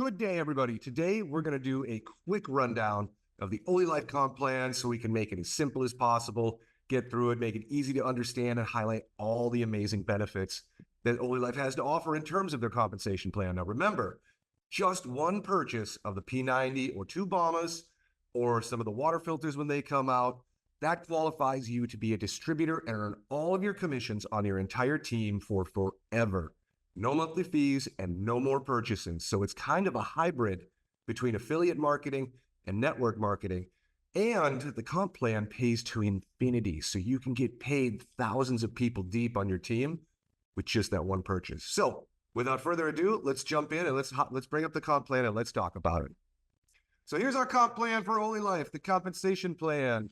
Good day, everybody. Today, we're going to do a quick rundown of the Oli Life comp plan so we can make it as simple as possible, get through it, make it easy to understand, and highlight all the amazing benefits that Oli Life has to offer in terms of their compensation plan. Now, remember, just one purchase of the P90 or two Bombas or some of the water filters when they come out, that qualifies you to be a distributor and earn all of your commissions on your entire team for forever. No monthly fees and no more purchasing. So it's kind of a hybrid between affiliate marketing and network marketing. And the comp plan pays to infinity. So you can get paid thousands of people deep on your team with just that one purchase. So without further ado, let's jump in and let's bring up the comp plan and let's talk about it. So here's our comp plan for Oli Life, the compensation plan.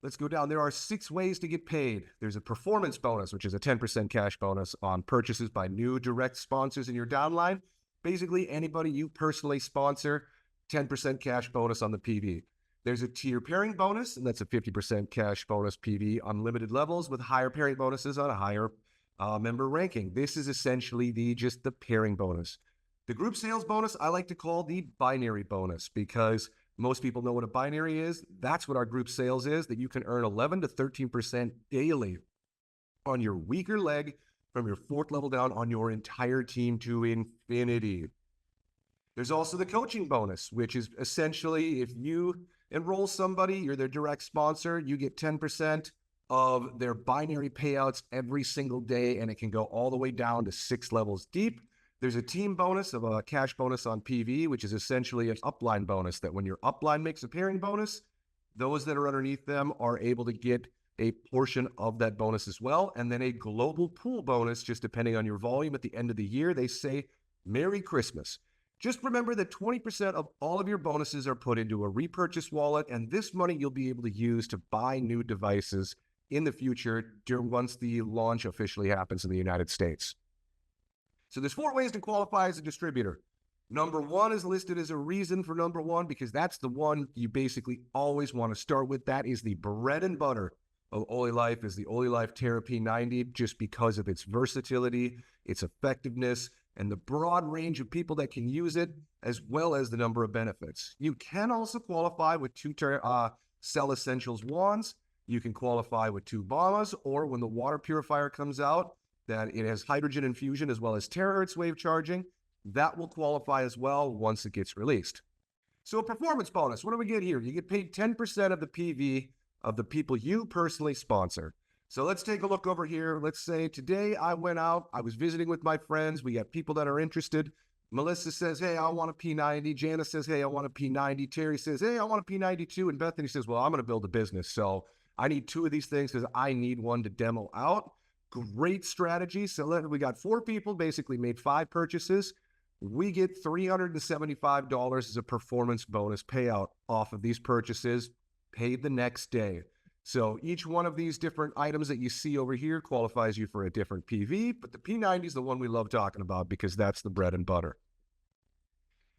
Let's go down. There are 6 ways to get paid. There's a performance bonus, which is a 10% cash bonus on purchases by new direct sponsors in your downline. Basically, anybody you personally sponsor, 10% cash bonus on the PV. There's a tier pairing bonus, and that's a 50% cash bonus PV on limited levels with higher pairing bonuses on a higher member ranking. This is essentially just the pairing bonus. The group sales bonus, I like to call the binary bonus because most people know what a binary is. That's what our group sales is, that you can earn 11 to 13% daily on your weaker leg from your 4th level down on your entire team to infinity. There's also the coaching bonus, which is essentially if you enroll somebody, you're their direct sponsor, you get 10% of their binary payouts every single day, and it can go all the way down to 6 levels deep. There's a team bonus of a cash bonus on PV, which is essentially an upline bonus that when your upline makes a pairing bonus, those that are underneath them are able to get a portion of that bonus as well. And then a global pool bonus, just depending on your volume at the end of the year. They say, Merry Christmas. Just remember that 20% of all of your bonuses are put into a repurchase wallet, and this money you'll be able to use to buy new devices in the future once the launch officially happens in the United States. So there's 4 ways to qualify as a distributor. Number 1 is listed as a reason for number 1 because that's the one you basically always want to start with. That is the bread and butter of Oli Life, is the Oli Life Terra P90, just because of its versatility, its effectiveness, and the broad range of people that can use it, as well as the number of benefits. You can also qualify with 2 Cell Essentials wands. You can qualify with 2 Bombas, or when the water purifier comes out, that it has hydrogen infusion as well as terahertz wave charging. That will qualify as well once it gets released. So a performance bonus, what do we get here? You get paid 10% of the PV of the people you personally sponsor. So let's take a look over here. Let's say today I went out, I was visiting with my friends. We got people that are interested. Melissa says, hey, I want a P90. Jana says, hey, I want a P90. Terry says, hey, I want a P92. And Bethany says, well, I'm going to build a business. So I need 2 of these things because I need one to demo out. Great strategy. So we got 4 people, basically made 5 purchases. We get $375 as a performance bonus payout off of these purchases, paid the next day. So each one of these different items that you see over here qualifies you for a different PV, but the P90 is the one we love talking about because that's the bread and butter.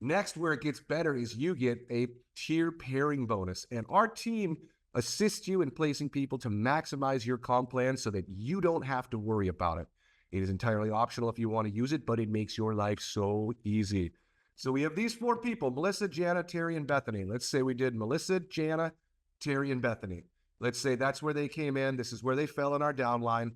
Next, where it gets better is you get a tier pairing bonus, and our team assist you in placing people to maximize your comp plan so that you don't have to worry about it. It is entirely optional if you want to use it, but it makes your life so easy. So we have these 4 people, Melissa, Jana, Terry, and Bethany. Let's say we did Melissa, Jana, Terry, and Bethany. Let's say that's where they came in. This is where they fell in our downline.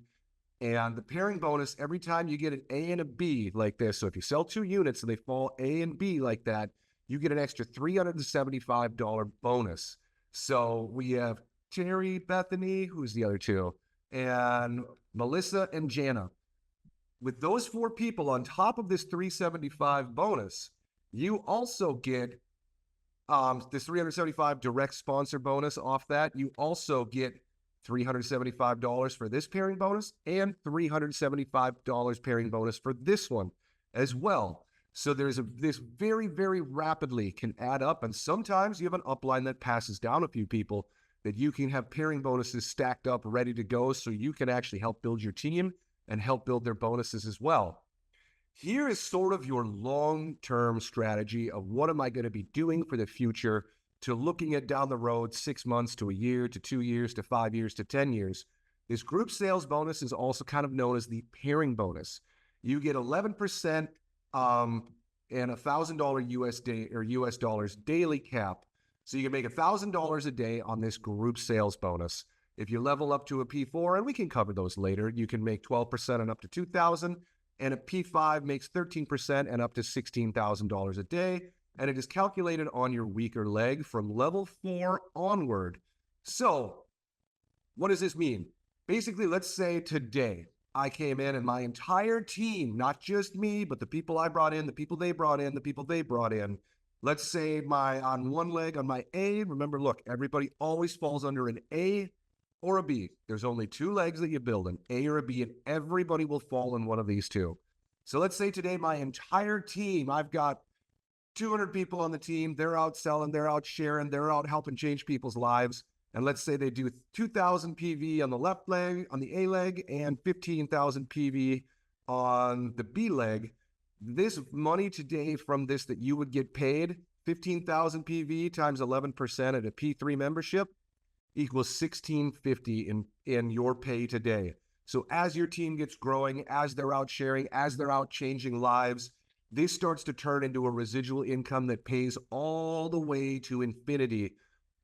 And the pairing bonus, every time you get an A and a B like this, so if you sell 2 units and they fall A and B like that, you get an extra $375 bonus. So we have Terry, Bethany, who's the other 2, and Melissa and Jana. With those 4 people on top of this $375 bonus, you also get this $375 direct sponsor bonus off that. You also get $375 for this pairing bonus and $375 pairing bonus for this one as well. So there's this very, very rapidly can add up. And sometimes you have an upline that passes down a few people that you can have pairing bonuses stacked up, ready to go. So you can actually help build your team and help build their bonuses as well. Here is sort of your long-term strategy of what am I going to be doing for the future to looking at down the road 6 months to a year to 2 years to 5 years to 10 years. This group sales bonus is also kind of known as the pairing bonus. You get 11% and $1,000 US dollars daily cap. So you can make $1,000 a day on this group sales bonus. If you level up to a P4, and we can cover those later, you can make 12% and up to $2,000, and a P5 makes 13% and up to $16,000 a day. And it is calculated on your weaker leg from level 4 onward. So what does this mean? Basically, let's say today I came in and my entire team, not just me, but the people I brought in, the people they brought in, the people they brought in. Let's say on one leg, on my A, remember, look, everybody always falls under an A or a B. There's only 2 legs that you build, an A or a B, and everybody will fall in one of these 2. So let's say today my entire team, I've got 200 people on the team. They're out selling, they're out sharing, they're out helping change people's lives. And let's say they do 2,000 PV on the left leg, on the A leg, and 15,000 PV on the B leg. This money today from this that you would get paid, 15,000 PV times 11% at a P3 membership equals $1,650 in your pay today. So as your team gets growing, as they're out sharing, as they're out changing lives, this starts to turn into a residual income that pays all the way to infinity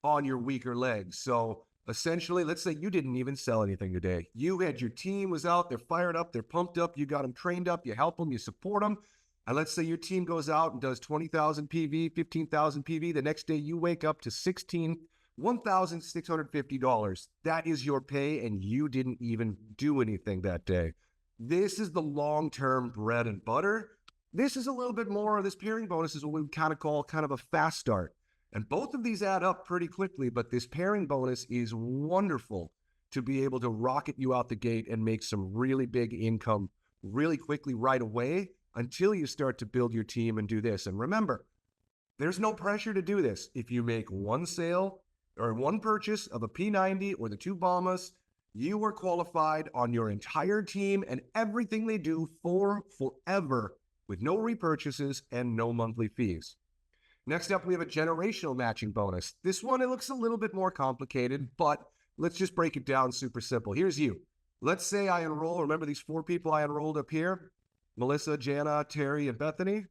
on your weaker legs. So essentially, let's say you didn't even sell anything today. You had your team was out, they're fired up, they're pumped up, you got them trained up, you help them, you support them. And let's say your team goes out and does 20,000 PV, 15,000 PV. The next day you wake up to $1,650. That is your pay, and you didn't even do anything that day. This is the long-term bread and butter. This is a little bit more, this pairing bonus is what we kind of call kind of a fast start. And both of these add up pretty quickly, but this pairing bonus is wonderful to be able to rocket you out the gate and make some really big income really quickly right away until you start to build your team and do this. And remember, there's no pressure to do this. If you make one sale or one purchase of a P90 or the 2 Bahamas, you are qualified on your entire team and everything they do for forever with no repurchases and no monthly fees. Next up, we have a generational matching bonus. This one, it looks a little bit more complicated, but let's just break it down super simple. Here's you. Let's say I enroll, remember these 4 people I enrolled up here? Melissa, Jana, Terry, and Bethany?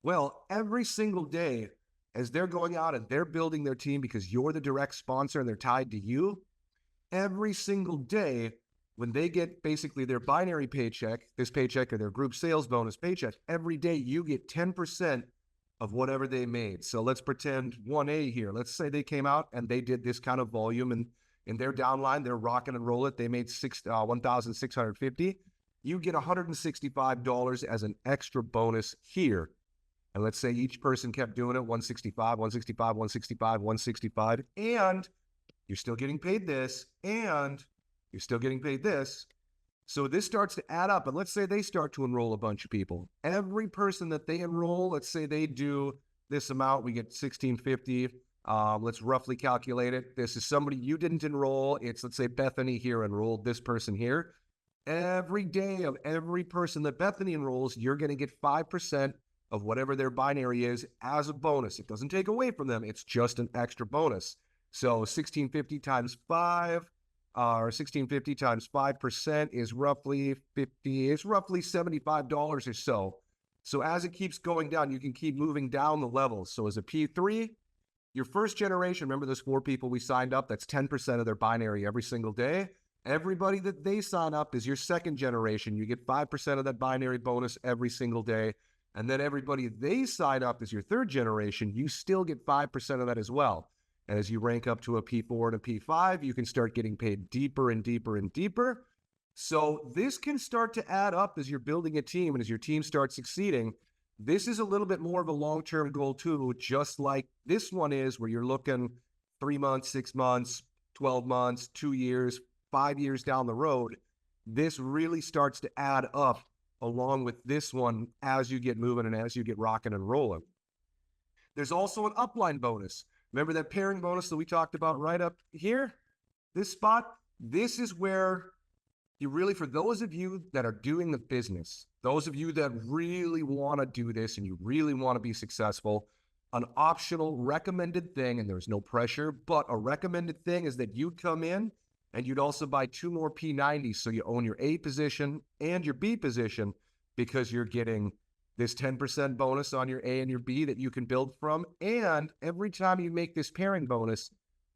Well, every single day as they're going out and they're building their team because you're the direct sponsor and they're tied to you, every single day when they get basically their binary paycheck, this paycheck or their group sales bonus paycheck, every day you get 10% of whatever they made. So let's pretend 1A here. Let's say they came out and they did this kind of volume and in their downline, they're rocking and roll it. They made $1,650. You get $165 as an extra bonus here. And let's say each person kept doing it, 165, 165, 165, 165, and you're still getting paid this, and you're still getting paid this. So this starts to add up, and let's say they start to enroll a bunch of people. Every person that they enroll, let's say they do this amount, we get $1,650. Let's roughly calculate it. This is somebody you didn't enroll. It's, let's say Bethany here enrolled this person here. Every day of every person that Bethany enrolls, you're going to get 5% of whatever their binary is as a bonus. It doesn't take away from them. It's just an extra bonus. So 1,650 times 5, or 1,650 times 5% is roughly 50, it's roughly $75 or so. So as it keeps going down, you can keep moving down the levels. So as a P3, your first generation, remember those 4 people we signed up, that's 10% of their binary every single day. Everybody that they sign up is your second generation. You get 5% of that binary bonus every single day. And then everybody they sign up as your third generation, you still get 5% of that as well. And as you rank up to a P4 and a P5, you can start getting paid deeper and deeper and deeper. So this can start to add up as you're building a team and as your team starts succeeding. This is a little bit more of a long-term goal too, just like this one is, where you're looking 3 months, 6 months, 12 months, 2 years, 5 years down the road. This really starts to add up along with this one as you get moving and as you get rocking and rolling. There's also an upline bonus. Remember that pairing bonus that we talked about right up here? This spot, this is where you really, for those of you that are doing the business, those of you that really want to do this and you really want to be successful, an optional recommended thing, and there's no pressure, but a recommended thing is that you'd come in and you'd also buy 2 more P90s so you own your A position and your B position, because you're getting this 10% bonus on your A and your B that you can build from. And every time you make this pairing bonus,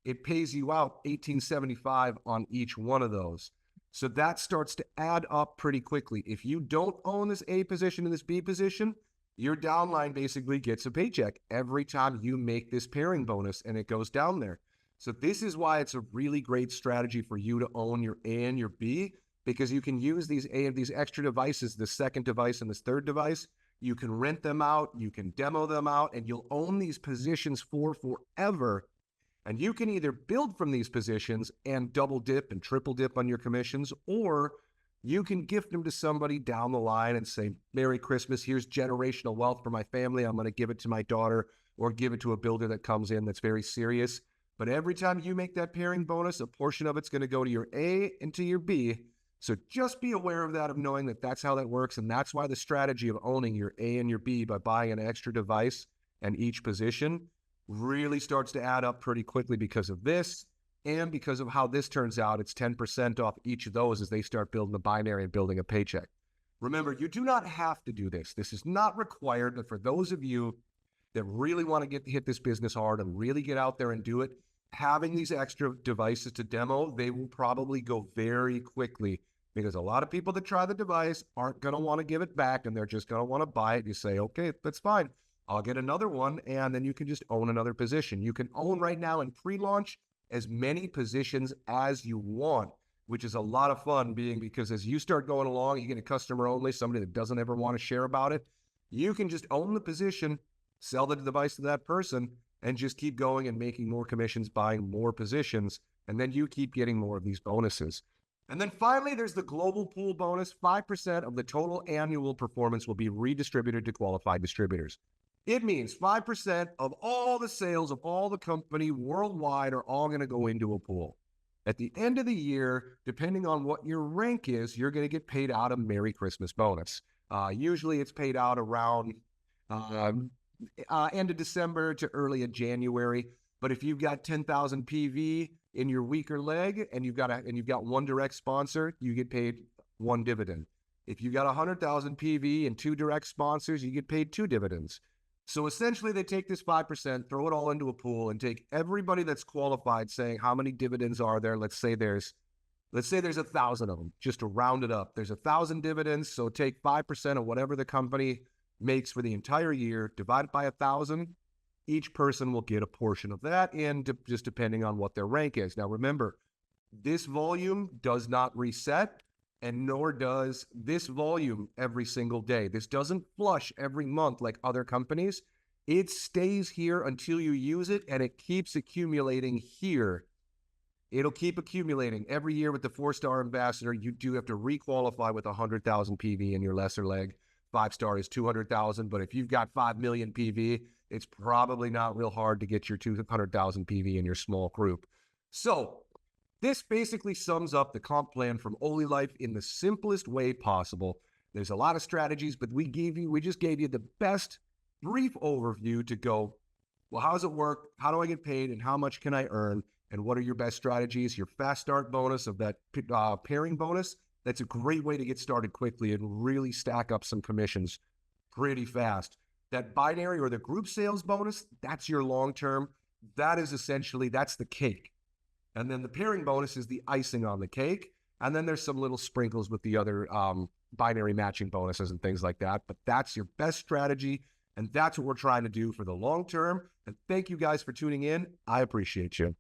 it pays you out $18.75 on each one of those. So that starts to add up pretty quickly. If you don't own this A position and this B position, your downline basically gets a paycheck every time you make this pairing bonus, and it goes down there. So this is why it's a really great strategy for you to own your A and your B, because you can use these extra devices, the second device and this third device. You can rent them out, you can demo them out, and you'll own these positions for forever. And you can either build from these positions and double dip and triple dip on your commissions, or you can gift them to somebody down the line and say, Merry Christmas, here's generational wealth for my family. I'm going to give it to my daughter, or give it to a builder that comes in that's very serious. But every time you make that pairing bonus, a portion of it's going to go to your A and to your B. So just be aware of that, of knowing that that's how that works. And that's why the strategy of owning your A and your B by buying an extra device and each position really starts to add up pretty quickly because of this, and because of how this turns out. It's 10% off each of those as they start building the binary and building a paycheck. Remember, you do not have to do this. This is not required, but for those of you that really want to hit this business hard and really get out there and do it, having these extra devices to demo, they will probably go very quickly, because a lot of people that try the device aren't going to want to give it back, and they're just going to want to buy it. You say, okay, that's fine. I'll get another one, and then you can just own another position. You can own right now in pre-launch as many positions as you want, which is a lot of fun, because as you start going along, you get a customer only, somebody that doesn't ever want to share about it. You can just own the position, sell the device to that person, and just keep going and making more commissions, buying more positions, and then you keep getting more of these bonuses. And then finally, there's the global pool bonus. 5% of the total annual performance will be redistributed to qualified distributors. It means 5% of all the sales of all the company worldwide are all going to go into a pool. At the end of the year, depending on what your rank is, you're going to get paid out a Merry Christmas bonus. Usually it's paid out around end of December to early in January. But if you've got 10,000 PV in your weaker leg and you've got one direct sponsor, you get paid one dividend. If you've got 100,000 PV and 2 direct sponsors, you get paid 2 dividends. So essentially, they take this 5%, throw it all into a pool, and take everybody that's qualified, saying how many dividends are there. Let's say there's 1,000 of them, just to round it up. There's 1,000 dividends, so take 5% of whatever the company makes for the entire year, divide it by 1,000. Each person will get a portion of that, and just depending on what their rank is. Now, remember, this volume does not reset, and nor does this volume every single day. This doesn't flush every month like other companies. It stays here until you use it, and it keeps accumulating here. It'll keep accumulating every year with the 4-star ambassador. You do have to requalify with 100,000 PV in your lesser leg. 5-star is 200,000, but if you've got 5 million PV, it's probably not real hard to get your 200,000 PV in your small group. So this basically sums up the comp plan from Olielife in the simplest way possible. There's a lot of strategies, but we just gave you the best brief overview to go, well, how does it work? How do I get paid? And how much can I earn? And what are your best strategies? Your fast start bonus of that pairing bonus, that's a great way to get started quickly and really stack up some commissions pretty fast. That binary or the group sales bonus, that's your long-term. That is essentially, that's the cake. And then the pairing bonus is the icing on the cake. And then there's some little sprinkles with the other binary matching bonuses and things like that. But that's your best strategy. And that's what we're trying to do for the long term. And thank you guys for tuning in. I appreciate you.